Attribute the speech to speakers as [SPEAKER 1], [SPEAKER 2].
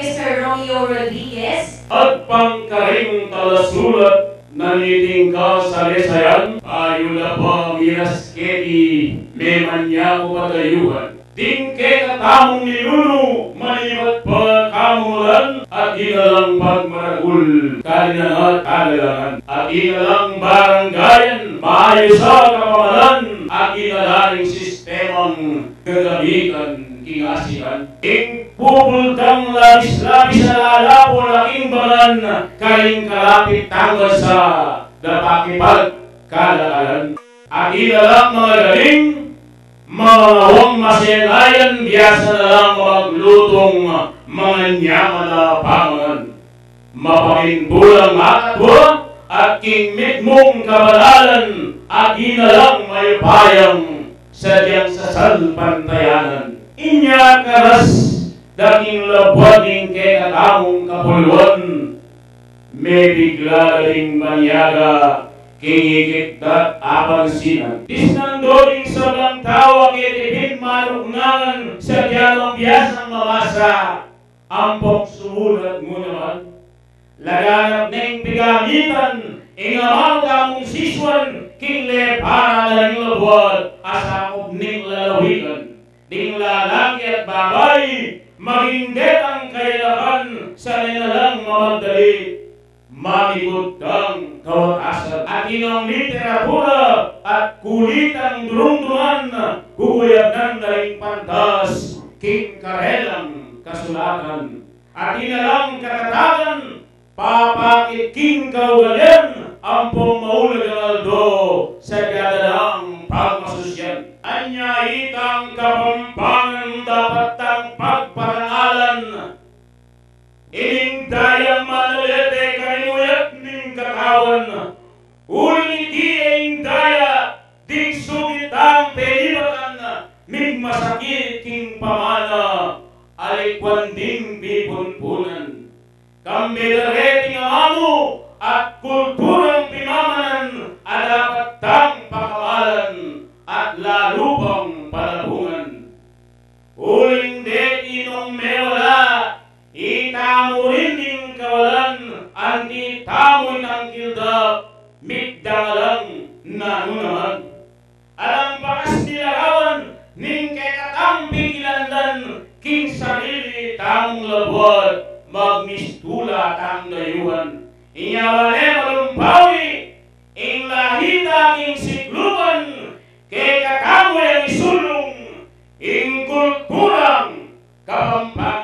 [SPEAKER 1] Mr. Romeo Rodriguez.
[SPEAKER 2] At pangkaring talasulat na niting kasalisayan, ayula pa mirasketi, memanya ko patayuhan. Tingke katamong ninuno, malibat pa kamulan, at inalang pagmaragul, kalinan at kagalangan. At inalang baranggayan, maayo sa kapamalan, at inalaring sistemang gagamitan, kingasihan. Ing pupultang labis-labis na alapo laking banan, kaling kalapit tanggal sa dapakipag kalakalan. At inalang mga galing, mga huwag masinayan, biyasa na lang maglutong mga nyaman na pangan. Mapapintulang makatwa at kingmit mong kabanalan, at inalang may payang sadyang sasal pantayanan. Inya karas daking labwading kay katamong kapuluan, may bigla ring manyaga kingigit dat apansinan. Disnandoring sa blang tawa kitipin manuknangan sa diyalong biyasang mamasa, ampok sumulat mo naman. Laganap ng pigamitan, ingamal kamong siswan, kingle para na rin labuat, asakop ning lalawigan. Ding lalaki at babay, magingget ang kailangan, sanay na lang mamadali. Mamikot kang kawatasan at inong literatura at kulitang durung-dungan, kukuyag ng daing pantas, king karelang kasulatan. At inalang katatagan, papakit king kaugalan, ampong maulag ang aldo sa gadalang pagmasusyan. Anya itang kapampangan dapat ang pagparangalan, ining dayang manalete kanimuyat ning katawan, uling iti ang daya, ding sugit ang pelibatan, mig masakit king pamana, alikwan ding bipunpunan. Kambidareting amo at kulturang pimamanan, adapat tang pakamalan, at lalupang palabungan. Uling de inong mewala, itamo rin ding kawalan, anti tamoy ng kildap, migdangalang nanunaman. Alang bakas nilagawan, ning kekatang pigilandan, king sarili tamong labuat, magmistula tang dayuhan. Inyawale malumpawi, ing lahita king sikluban, kay kakamoy ang isulong, ing kulturang Kapampangan.